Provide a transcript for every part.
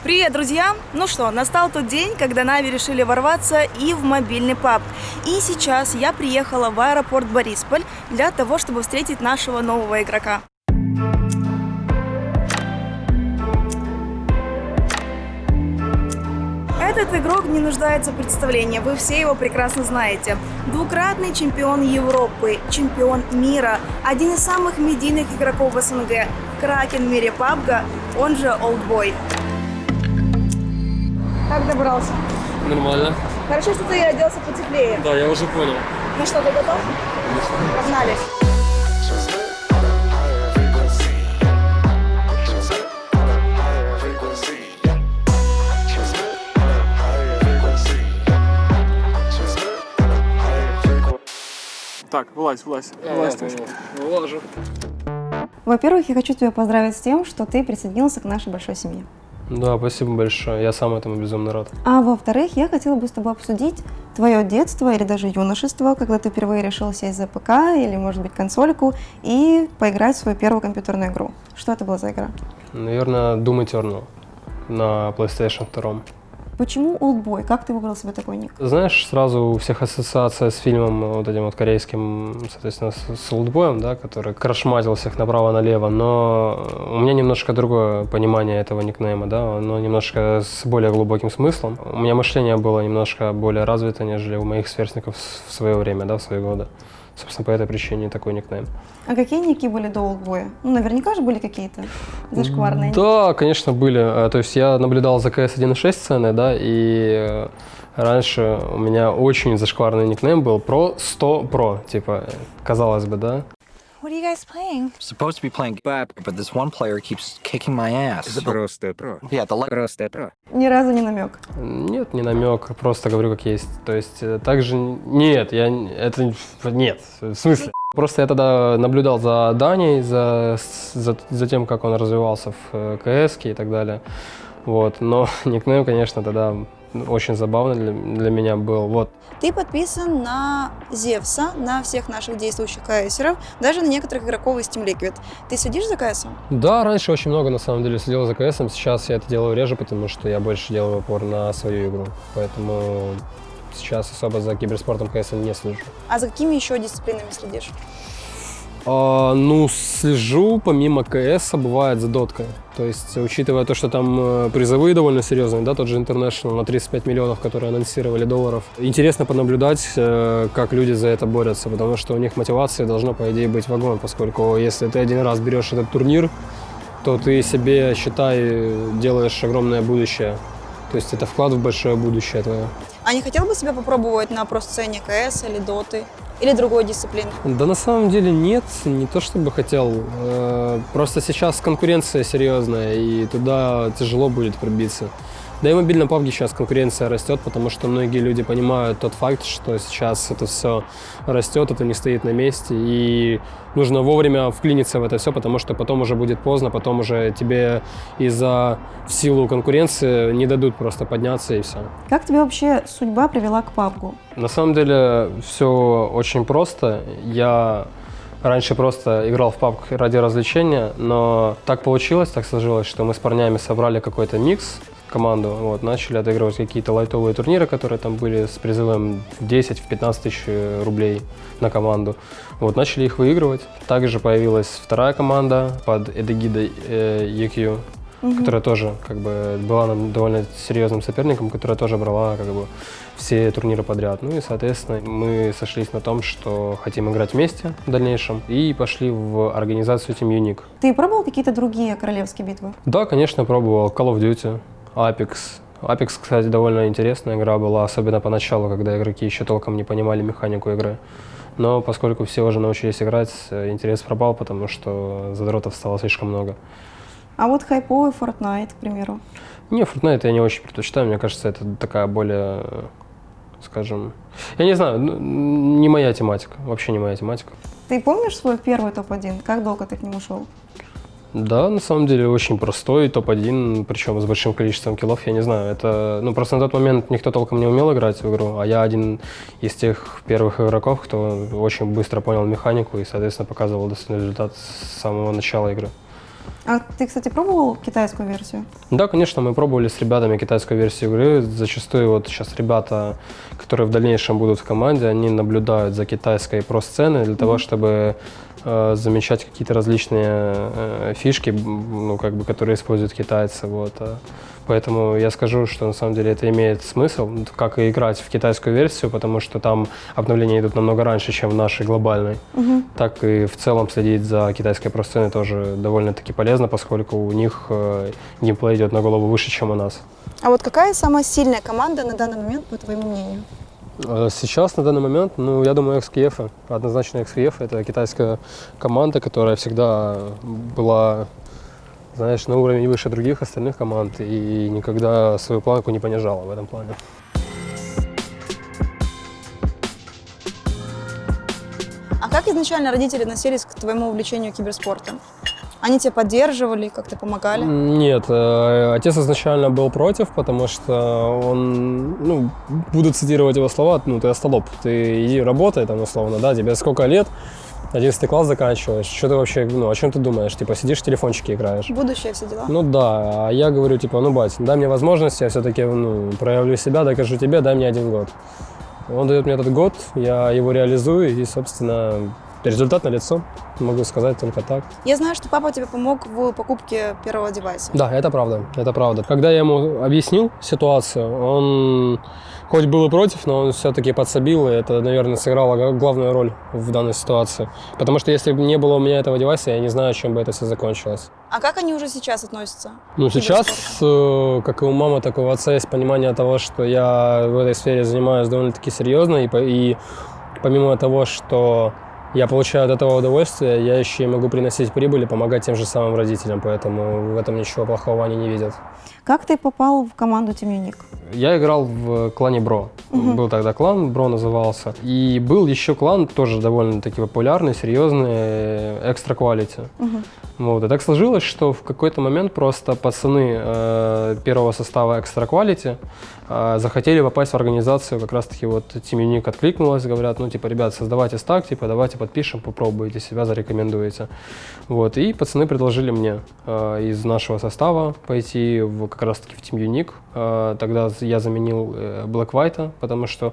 Привет, друзья! Ну что, настал тот день, когда Нави решили ворваться и в мобильный паб. И сейчас я приехала в аэропорт Борисполь для того, чтобы встретить нашего нового игрока. Этот игрок не нуждается в представлении, вы все его прекрасно знаете. Двукратный чемпион Европы, чемпион мира, один из самых медийных игроков в СНГ, кракен в мире PUBG, он же Олдбой. Как добрался? Нормально. Хорошо, что ты оделся потеплее. Да, я уже понял. Ну что, ты готов? Погнали. Так, вылазь тоже. Вылажу. Во-первых, я хочу тебя поздравить с тем, что ты присоединился к нашей большой семье. Да, спасибо большое. Я сам этому безумно рад. А во-вторых, я хотела бы с тобой обсудить твое детство или даже юношество, когда ты впервые решил сесть за ПК или, может быть, консольку и поиграть в свою первую компьютерную игру. Что это была за игра? Наверное, Doom Eternal на PlayStation 2. Почему Олдбой? Как ты выбрал себе такой ник? Знаешь, сразу у всех ассоциация с фильмом вот этим вот корейским, соответственно, с Олдбоем, да, который крашматил всех направо-налево, но у меня немножко другое понимание этого никнейма, да, оно немножко с более глубоким смыслом. У меня мышление было немножко более развито, нежели у моих сверстников в свое время, да, в свои годы. Собственно, по этой причине такой никнейм. А какие ники были до Олдбоя? Ну, наверняка же были какие-то зашкварные. Да, конечно, были. То есть я наблюдал за CS 1.6 сцены, да, и раньше у меня очень зашкварный никнейм был Pro100 Pro, типа, казалось бы, да. What are you guys playing? Supposed to be playing bad, but this one player keeps kicking my ass. Is it Просто Про? Yeah, the Просто Про. Ни разу не намек. Нет, не намек, просто говорю как есть. То есть также нет, нет, в смысле. Просто я тогда наблюдал за Даней, за тем, как он развивался в КС и так далее. Вот, но никнейм, конечно, тогда очень забавный для меня был. Вот. Ты подписан на Зевса, на всех наших действующих КСеров, даже на некоторых игроков из Team Liquid. Ты следишь за КСом? Да, раньше очень много, на самом деле, следил за КСом. Сейчас я это делаю реже, потому что я больше делаю упор на свою игру. Поэтому сейчас особо за киберспортом КСом не слежу. А за какими еще дисциплинами следишь? Слежу помимо КС, бывает за доткой. То есть, учитывая то, что там призовые довольно серьезные, да, тот же International на 35 миллионов, которые анонсировали долларов. Интересно понаблюдать, как люди за это борются, потому что у них мотивация должна, по идее, быть в огонь, поскольку если ты один раз берешь этот турнир, то ты себе, считай, делаешь огромное будущее. То есть это вклад в большое будущее твое. А не хотел бы себя попробовать на про-сцене КС или доты? Или другой дисциплины? Да на самом деле нет, не то чтобы хотел. Просто сейчас конкуренция серьезная, и туда тяжело будет пробиться. Да и в мобильном PUBG сейчас конкуренция растет, потому что многие люди понимают тот факт, что сейчас это все растет, это не стоит на месте, и нужно вовремя вклиниться в это все, потому что потом уже будет поздно, потом уже тебе в силу конкуренции не дадут просто подняться и все. Как тебя вообще судьба привела к PUBG? На самом деле все очень просто. Я раньше просто играл в PUBG ради развлечения, но так получилось, так сложилось, что мы с парнями собрали какой-то микс, команду, вот, начали отыгрывать какие-то лайтовые турниры, которые там были с призовым в 10-15 тысяч рублей на команду. Вот, начали их выигрывать. Также появилась вторая команда под эгидой EQ, которая тоже как бы была нам довольно серьезным соперником, которая тоже брала как бы все турниры подряд. Ну и, соответственно, мы сошлись на том, что хотим играть вместе в дальнейшем, и пошли в организацию Team Unique. Ты пробовал какие-то другие королевские битвы? Да, конечно, пробовал. Call of Duty, Apex. Apex, кстати, довольно интересная игра была, особенно поначалу, когда игроки еще толком не понимали механику игры. Но поскольку все уже научились играть, интерес пропал, потому что задротов стало слишком много. А вот хайповый Fortnite, к примеру? Не, Fortnite я не очень предпочитаю, мне кажется, это такая более, скажем, я не знаю, не моя тематика, вообще не моя тематика. Ты помнишь свой первый топ-1? Как долго ты к нему шел? Да, на самом деле очень простой топ-1, причем с большим количеством киллов, я не знаю, это, просто на тот момент никто толком не умел играть в игру, а я один из тех первых игроков, кто очень быстро понял механику и, соответственно, показывал достойный результат с самого начала игры. А ты, кстати, пробовал китайскую версию? Да, конечно, мы пробовали с ребятами китайскую версию игры. Зачастую вот сейчас ребята, которые в дальнейшем будут в команде, они наблюдают за китайской про-сценой для того, чтобы замечать какие-то различные фишки, ну, как бы, которые используют китайцы. Вот. Поэтому я скажу, что на самом деле это имеет смысл, как и играть в китайскую версию, потому что там обновления идут намного раньше, чем в нашей глобальной. Так и в целом следить за китайской про-сценой тоже довольно-таки полезно, поскольку у них геймплей идет на голову выше, чем у нас. А вот какая самая сильная команда на данный момент, по твоему мнению? Сейчас, на данный момент, ну, я думаю, XQF. Однозначно XQF — это китайская команда, которая всегда была, знаешь, на уровень выше других остальных команд и никогда свою планку не понижала в этом плане. А как изначально родители относились к твоему увлечению киберспортом? Они тебя поддерживали, как-то помогали? Нет, отец изначально был против, потому что он, ну, буду цитировать его слова, ну, ты остолоп, ты иди работай там условно, да, тебе сколько лет, 11 класс заканчиваешь, что ты вообще, ну, о чем ты думаешь, типа сидишь в телефончике играешь. Будущее, все дела? Ну да, а я говорю, типа, ну, бать, дай мне возможность, я все-таки, ну, проявлю себя, докажу тебе, дай мне 1 год. Он дает мне этот год, я его реализую и, собственно, результат налицо, могу сказать только так. Я знаю, что папа тебе помог в покупке первого девайса. Да, это правда, это правда. Когда я ему объяснил ситуацию, он хоть был и против, но он все-таки подсобил, и это, наверное, сыграло главную роль в данной ситуации. Потому что если бы не было у меня этого девайса, я не знаю, чем бы это все закончилось. А как они уже сейчас относятся? Ну, сейчас, как и у мамы, так и у отца есть понимание того, что я в этой сфере занимаюсь довольно-таки серьезно, и помимо того, что я получаю от этого удовольствие, я еще и могу приносить прибыль и помогать тем же самым родителям, поэтому в этом ничего плохого они не видят. Как ты попал в команду Team Unique? Я играл в клане Бро. Был тогда клан, Бро назывался. И был еще клан, тоже довольно-таки популярный, серьезный, Extra Quality. Вот. И так сложилось, что в какой-то момент просто пацаны первого состава Extra Quality захотели попасть в организацию, как раз-таки вот Team Unique откликнулась, говорят, ну, типа, ребят, создавайте стак, типа, давайте подпишем, попробуйте себя, зарекомендуете. Вот. И пацаны предложили мне из нашего состава пойти как раз-таки в Team Unique. Тогда я заменил Black White, потому что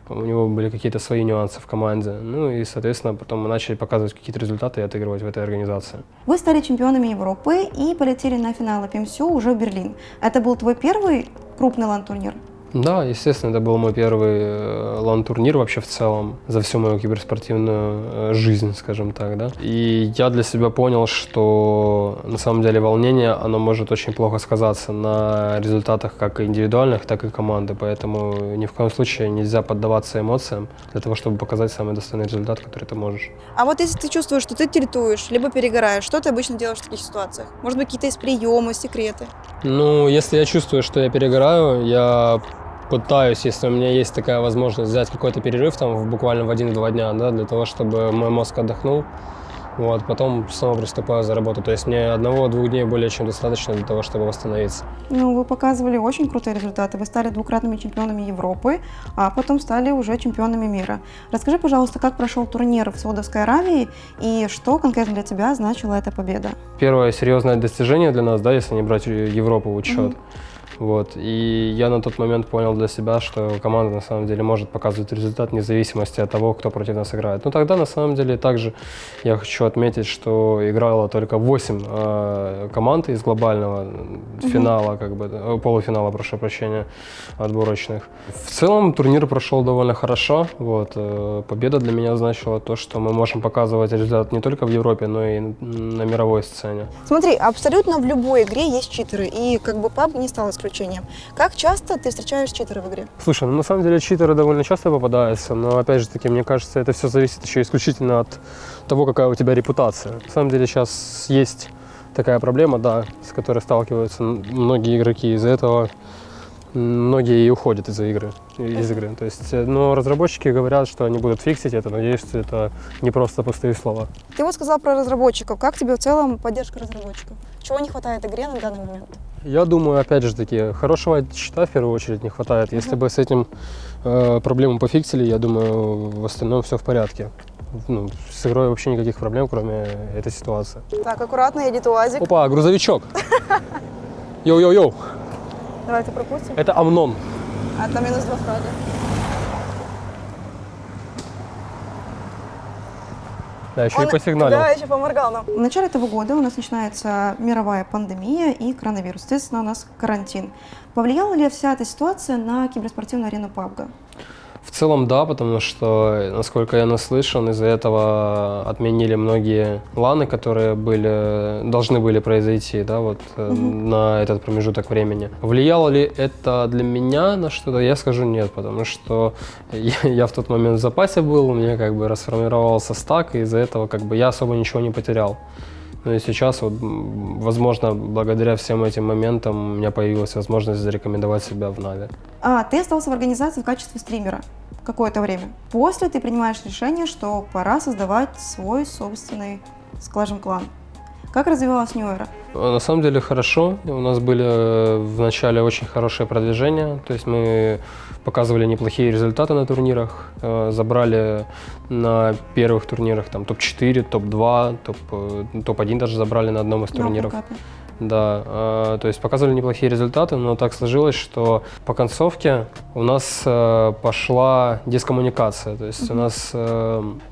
у него были какие-то свои нюансы в команде. Ну и, соответственно, потом мы начали показывать какие-то результаты и отыгрывать в этой организации. Вы стали чемпионами Европы и полетели на финал PMSU уже в Берлин. Это был твой первый крупный лан-турнир? Да, естественно, это был мой первый лан-турнир вообще в целом за всю мою киберспортивную жизнь, скажем так, да. И я для себя понял, что на самом деле волнение, оно может очень плохо сказаться на результатах как индивидуальных, так и команды, поэтому ни в коем случае нельзя поддаваться эмоциям для того, чтобы показать самый достойный результат, который ты можешь. А вот если ты чувствуешь, что ты тильтуешь, либо перегораешь, что ты обычно делаешь в таких ситуациях? Может быть, какие-то есть приемы, секреты? Ну, если я чувствую, что я перегораю, я пытаюсь, если у меня есть такая возможность, взять какой-то перерыв там буквально в 1-2 дня, да, для того, чтобы мой мозг отдохнул. Вот, потом снова приступаю за работу. То есть мне 1-2 дней более чем достаточно для того, чтобы восстановиться. Ну, вы показывали очень крутые результаты. Вы стали 2-кратными чемпионами Европы, а потом стали уже чемпионами мира. Расскажи, пожалуйста, как прошел турнир в Саудовской Аравии и что конкретно для тебя значила эта победа? Первое серьезное достижение для нас, да, если не брать Европу в учет. Вот. И я на тот момент понял для себя, что команда на самом деле может показывать результат вне зависимости от того, кто против нас играет. Но тогда на самом деле также я хочу отметить, что играло только 8 команд из глобального финала, как бы, полуфинала, прошу прощения, отборочных. В целом турнир прошел довольно хорошо. Вот. Победа для меня значила то, что мы можем показывать результат не только в Европе, но и на мировой сцене. Смотри, абсолютно в любой игре есть читеры, и как бы PUBG не стал исключением. Как часто ты встречаешь читеры в игре? Слушай, ну на самом деле читеры довольно часто попадаются, но опять же таки, мне кажется, это все зависит еще исключительно от того, какая у тебя репутация. На самом деле сейчас есть такая проблема, да, с которой сталкиваются многие игроки, из-за этого многие и уходят из игры. То есть, но разработчики говорят, что они будут фиксить это, надеюсь, что это не просто пустые слова. Ты вот сказал про разработчиков. Как тебе в целом поддержка разработчиков? Чего не хватает игре на данный момент? Я думаю, опять же таки, хорошего чита в первую очередь не хватает. Если бы с этим проблему пофиксили, я думаю, в остальном все в порядке. Ну, с игрой вообще никаких проблем, кроме этой ситуации. Так, аккуратно едет УАЗик. Опа, грузовичок. Йоу-йоу-йоу. Давайте пропустим. Это Амнон. А там минус 2 фрага. Да, еще и посигналил. Да, еще поморгал нам. В начале этого года у нас начинается мировая пандемия и коронавирус. Соответственно, у нас карантин. Повлияла ли вся эта ситуация на киберспортивную арену PUBG? В целом, да, потому что, насколько я наслышан, из-за этого отменили многие ланы, которые должны были произойти, да, вот на этот промежуток времени. Влияло ли это для меня на что-то? Я скажу нет, потому что я в тот момент в запасе был, у меня как бы расформировался стак, и из-за этого как бы я особо ничего не потерял. Ну и сейчас, вот, возможно, благодаря всем этим моментам у меня появилась возможность зарекомендовать себя в Нави. Ты остался в организации в качестве стримера какое-то время. После ты принимаешь решение, что пора создавать свой собственный, скажем, клан. Как развивалась New Era? На самом деле хорошо. У нас были в начале очень хорошие продвижения. То есть мы показывали неплохие результаты на турнирах. Забрали на первых турнирах там топ-4, топ-2, топ-1 даже забрали на одном из турниров. Да, то есть показывали неплохие результаты, но так сложилось, что по концовке у нас пошла дискоммуникация. То есть у нас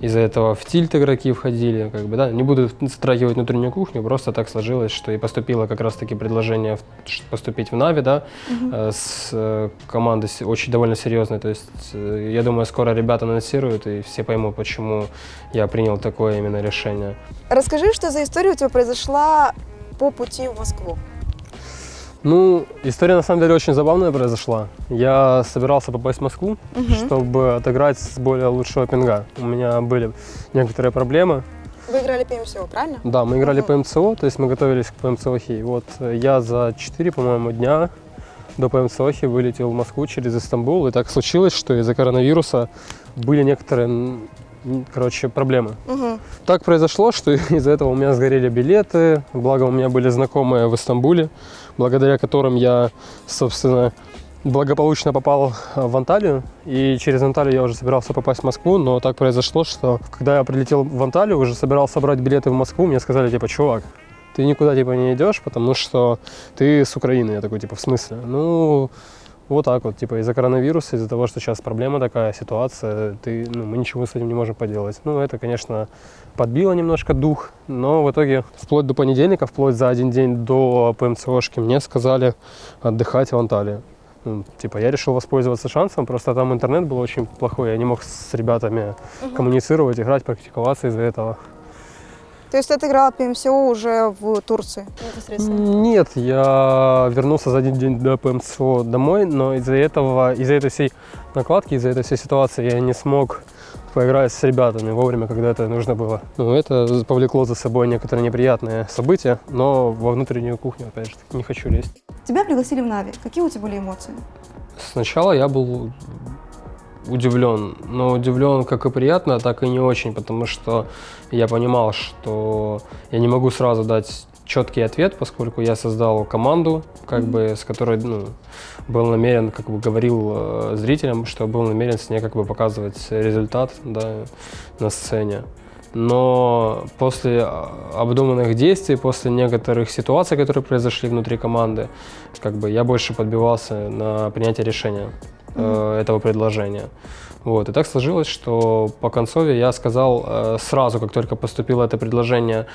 из-за этого в тильт игроки входили, как бы, да, не буду затрагивать внутреннюю кухню, просто так сложилось, что и поступило как раз-таки предложение поступить в Нави, да, с командой очень довольно серьезной. То есть я думаю, скоро ребята анонсируют, и все поймут, почему я принял такое именно решение. Расскажи, что за история у тебя произошла по пути в Москву? Ну, история на самом деле очень забавная произошла. Я собирался попасть в Москву, чтобы отыграть с более лучшего пинга. У меня были некоторые проблемы. Вы играли ПМСО, правильно? Да, мы играли ПМЦО, то есть мы готовились к ПМЦОхи. И вот я за 4, по-моему, дня до ПМЦОхи вылетел в Москву через Истамбул. И так случилось, что из-за коронавируса были некоторые, проблемы. Так произошло, что из-за этого у меня сгорели билеты, благо у меня были знакомые в Истамбуле, благодаря которым я, собственно, благополучно попал в Анталию, и через Анталию я уже собирался попасть в Москву, но так произошло, что когда я прилетел в Анталию, уже собирался брать билеты в Москву, мне сказали, типа, чувак, ты никуда, типа, не идешь, потому что ты с Украины. Я такой, типа, в смысле? Ну, вот так вот, типа, из-за коронавируса, из-за того, что сейчас проблема такая, ситуация, мы ничего с этим не можем поделать. Ну, это, конечно, подбило немножко дух, но в итоге вплоть до понедельника, вплоть за один день до ПМЦОшки мне сказали отдыхать в Анталии. Ну, типа, я решил воспользоваться шансом, просто там интернет был очень плохой, я не мог с ребятами коммуницировать, играть, практиковаться из-за этого. То есть ты отыграл ПМСО уже в Турции непосредственно? Нет, я вернулся за один день до ПМСО домой, но из-за этой всей накладки, из-за этой всей ситуации я не смог поиграть с ребятами вовремя, когда это нужно было. Ну, это повлекло за собой некоторые неприятные события, но во внутреннюю кухню, опять же, не хочу лезть. Тебя пригласили в Нави. Какие у тебя были эмоции? Сначала я был удивлен, но удивлен как и приятно, так и не очень, потому что я понимал, что я не могу сразу дать четкий ответ, поскольку я создал команду, с которой был намерен, говорил зрителям, что был намерен с ней показывать результат, да, на сцене. Но после обдуманных действий, после некоторых ситуаций, которые произошли внутри команды, я больше подбивался на принятие решения этого предложения. Вот. И так сложилось, что по концове я сказал сразу, как только поступило это предложение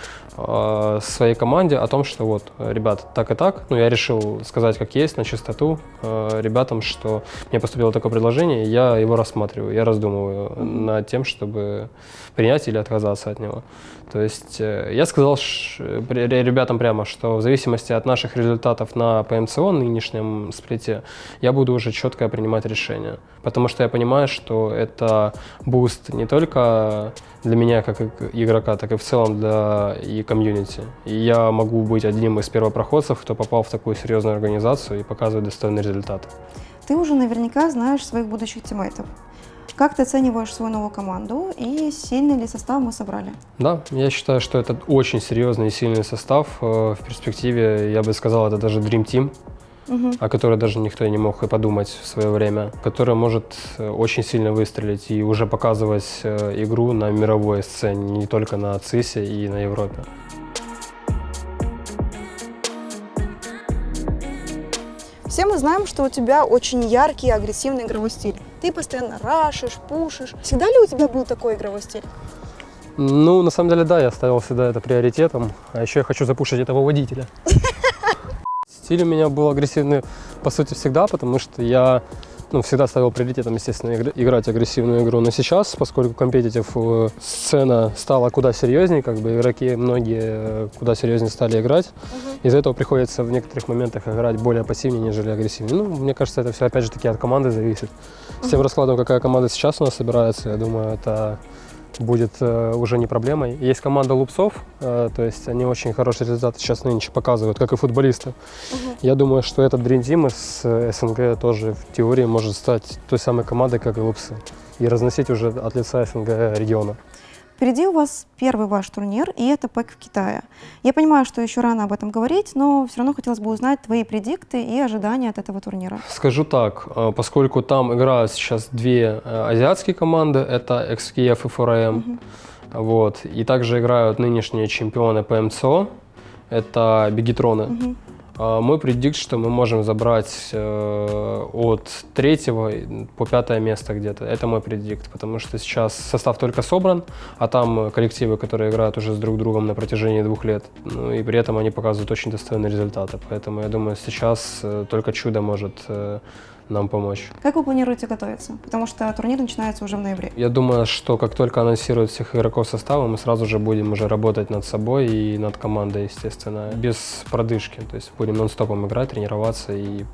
своей команде, о том, что вот, ребят, так и так. Я решил сказать как есть, на чистоту ребятам, что мне поступило такое предложение, и я его рассматриваю, я раздумываю над тем, чтобы принять или отказаться от него. То есть я сказал ребятам прямо, что в зависимости от наших результатов на ПМЦО, нынешнем сплите, я буду уже четко принимать решение. Потому что я понимаю, что это буст не только для меня как игрока, так и в целом для и комьюнити. И я могу быть одним из первопроходцев, кто попал в такую серьезную организацию и показывает достойный результат. Ты уже наверняка знаешь своих будущих тиммейтов. Как ты оцениваешь свою новую команду и сильный ли состав мы собрали? Да, я считаю, что это очень серьезный и сильный состав. В перспективе, я бы сказал, это даже Dream Team. о которой даже никто и не мог и подумать в свое время, которая может очень сильно выстрелить и уже показывать игру на мировой сцене, не только на ЦИСе и на Европе. Все мы знаем, что у тебя очень яркий и агрессивный игровой стиль. Ты постоянно рашишь, пушишь. Всегда ли у тебя был такой игровой стиль? Ну, на самом деле, да, я ставил всегда это приоритетом, а еще я хочу запушить этого водителя. Стиль у меня был агрессивный, по сути, всегда, потому что я всегда ставил приоритетом, естественно, играть агрессивную игру. Но сейчас, поскольку компетитив сцена стала куда серьезнее, как бы игроки многие куда серьезнее стали играть, из-за этого приходится в некоторых моментах играть более пассивнее, нежели агрессивнее. Ну, мне кажется, это все, опять же таки, от команды зависит. С тем раскладом, какая команда сейчас у нас собирается, я думаю, это будет уже не проблемой. Есть команда лупсов, то есть они очень хорошие результаты сейчас нынче показывают, как и футболисты. Я думаю, что этот Dream Team из СНГ тоже в теории может стать той самой командой, как и лупсы, и разносить уже от лица СНГ региона. Впереди у вас первый ваш турнир, и это ПЭК в Китае. Я понимаю, что еще рано об этом говорить, но все равно хотелось бы узнать твои предикты и ожидания от этого турнира. Скажу так, поскольку там играют сейчас две азиатские команды, это XKF и 4AM, вот, и также играют нынешние чемпионы по МЦО, это Бигитроны. Мой предикт, что мы можем забрать от 3 по 5 место где-то. Это мой предикт, потому что сейчас состав только собран, а там коллективы, которые играют уже с друг другом на протяжении 2 лет. Ну и при этом они показывают очень достойные результаты. Поэтому я думаю, сейчас только чудо может нам помочь. Как вы планируете готовиться? Потому что турнир начинается уже в ноябре. Я думаю, что как только анонсируют всех игроков состава, мы сразу же будем уже работать над собой и над командой, естественно, без продышки. То есть будем нон-стопом играть, тренироваться и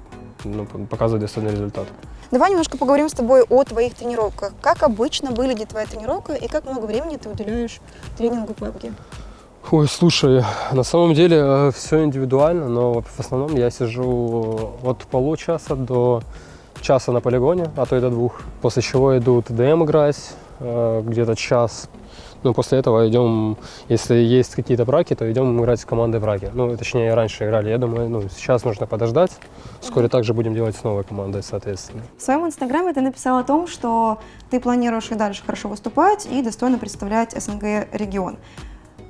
показывать достойный результат. Давай немножко поговорим с тобой о твоих тренировках. Как обычно выглядит твоя тренировка и как много времени ты уделяешь тренингу PUBG? Ой, слушай, на самом деле все индивидуально, но в основном я сижу от получаса до часа на полигоне, а то и до 2. После чего идут ДМ играть где-то час. Ну, после этого идем, если есть какие-то браки, то идем играть с командой браки. Ну, точнее, раньше играли. Я думаю, сейчас нужно подождать. Вскоре также будем делать с новой командой, соответственно. В своем инстаграме ты написал о том, что ты планируешь и дальше хорошо выступать и достойно представлять СНГ регион.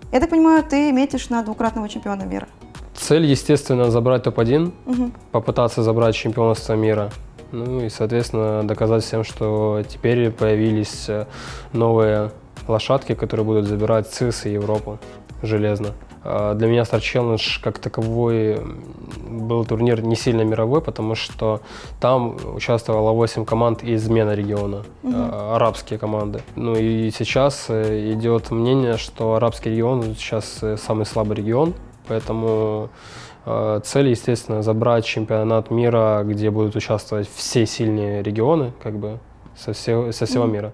Я так понимаю, ты метишь на 2-кратного чемпиона мира. Цель, естественно, забрать топ-1, попытаться забрать чемпионство мира. Ну и, соответственно, доказать всем, что теперь появились новые лошадки, которые будут забирать ЦИС и Европу железно. Для меня Star Challenge как таковой был турнир не сильно мировой, потому что там участвовало 8 команд из МЕНА региона, арабские команды. Ну и сейчас идет мнение, что арабский регион сейчас самый слабый регион, поэтому цель, естественно, забрать чемпионат мира, где будут участвовать все сильные регионы, как бы со всего мира.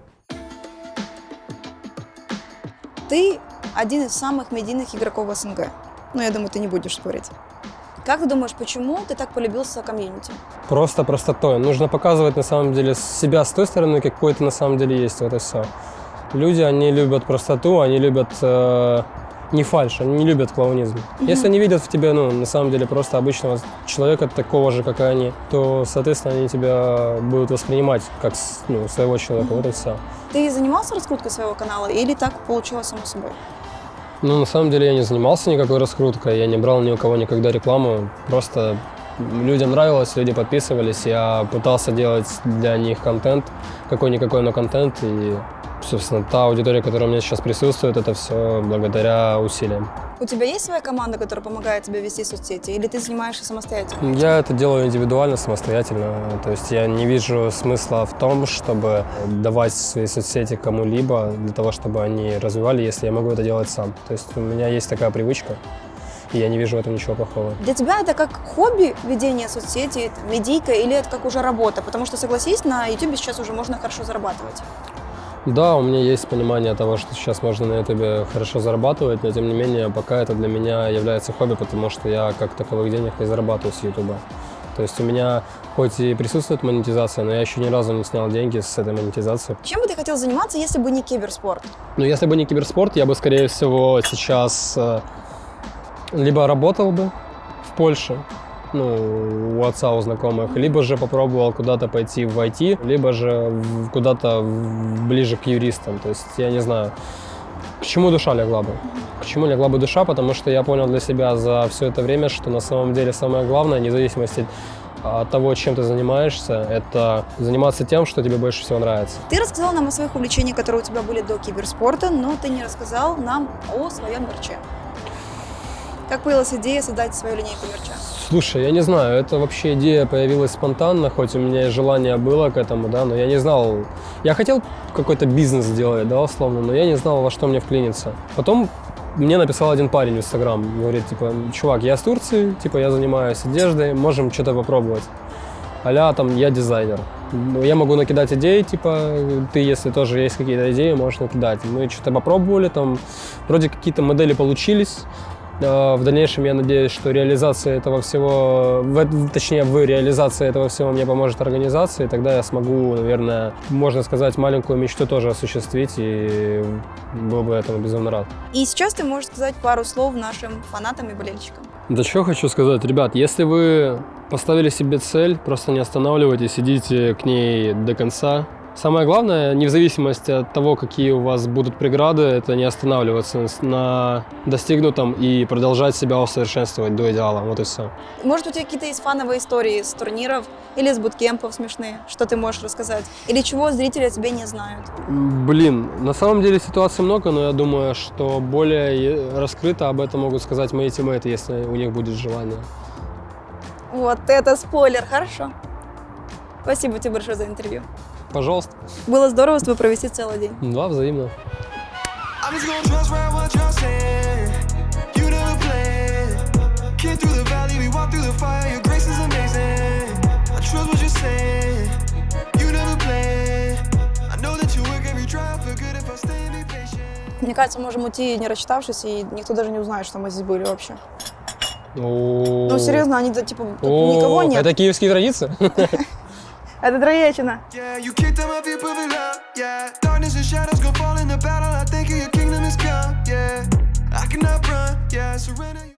Ты один из самых медийных игроков в СНГ. Но я думаю, ты не будешь спорить. Как ты думаешь, почему ты так полюбился комьюнити? Просто простотой. Нужно показывать на самом деле себя с той стороны, какой ты на самом деле есть. Вот и все. Люди, они любят простоту, они любят не фальшь, они не любят клоунизм. Если они видят в тебе, на самом деле, просто обычного человека, такого же, как и они, то, соответственно, они тебя будут воспринимать как своего человека. Вот и все. Ты занимался раскруткой своего канала или так получилось само собой? На самом деле я не занимался никакой раскруткой, я не брал ни у кого никогда рекламу, просто людям нравилось, люди подписывались, я пытался делать для них контент, какой-никакой, но контент, и, собственно, та аудитория, которая у меня сейчас присутствует, это все благодаря усилиям. У тебя есть своя команда, которая помогает тебе вести соцсети, или ты занимаешься самостоятельно? Я это делаю индивидуально, самостоятельно. То есть я не вижу смысла в том, чтобы давать свои соцсети кому-либо для того, чтобы они развивали, если я могу это делать сам. То есть у меня есть такая привычка, и я не вижу в этом ничего плохого. Для тебя это как хобби ведение соцсетей, медийка, или это как уже работа? Потому что, согласись, на YouTube сейчас уже можно хорошо зарабатывать. Да, у меня есть понимание того, что сейчас можно на YouTube хорошо зарабатывать, но тем не менее пока это для меня является хобби, потому что я как таковых денег не зарабатываю с YouTube. То есть у меня хоть и присутствует монетизация, но я еще ни разу не снял деньги с этой монетизации. Чем бы ты хотел заниматься, если бы не киберспорт? Если бы не киберспорт, я бы, скорее всего, сейчас либо работал бы в Польше, ну, у отца, у знакомых, либо же попробовал куда-то пойти в IT, либо же куда-то ближе к юристам. То есть я не знаю, к чему душа легла бы. К чему легла бы душа, потому что я понял для себя за все это время, что на самом деле самое главное, вне зависимости от того, чем ты занимаешься, это заниматься тем, что тебе больше всего нравится. Ты рассказал нам о своих увлечениях, которые у тебя были до киберспорта, но ты не рассказал нам о своем мерче. Как появилась идея создать свою линейку мерча? Слушай, я не знаю, это вообще идея появилась спонтанно, хоть у меня и желание было к этому, да, но я не знал. Я хотел какой-то бизнес сделать, да, условно, но я не знал, во что мне вклиниться. Потом мне написал один парень в Инстаграм, говорит, типа, чувак, я с Турции, типа, я занимаюсь одеждой, можем что-то попробовать. А-ля, там, я дизайнер. Я могу накидать идеи, типа, ты, если тоже есть какие-то идеи, можешь накидать. Мы что-то попробовали, там, вроде какие-то модели получились. В дальнейшем я надеюсь, что реализация этого всего, точнее, в реализации этого всего мне поможет организация, и тогда я смогу, наверное, можно сказать, маленькую мечту тоже осуществить, и был бы этому безумно рад. И сейчас ты можешь сказать пару слов нашим фанатам и болельщикам. Да что хочу сказать, ребят, если вы поставили себе цель, просто не останавливайтесь, идите к ней до конца. Самое главное, не в зависимости от того, какие у вас будут преграды, это не останавливаться на достигнутом и продолжать себя усовершенствовать до идеала. Вот и все. Может, у тебя какие-то есть фановые истории с турниров или с буткемпов смешные, что ты можешь рассказать? Или чего зрители о тебе не знают? Блин, на самом деле ситуаций много, но я думаю, что более раскрыто об этом могут сказать мои тиммейты, если у них будет желание. Вот это спойлер, хорошо. Спасибо тебе большое за интервью. Пожалуйста. Было здорово с тобой провести целый день. Да, взаимно. I'm just gonna trust right what you're saying. You never played. Came through the valley, we walked through the fire. Your grace is amazing. I trust what you're saying. You never played. I know that you work every trial for good if I stay and be patient. Мне кажется, мы можем уйти, не рассчитавшись, и никто даже не узнает, что мы здесь были вообще. Ну, серьезно, они, типа, тут никого нет. Это киевские традиции? Это Троещина. Yeah, you kicked out my feet, perfect love. Yeah, darkness and shadows go fall in the battle. I think of your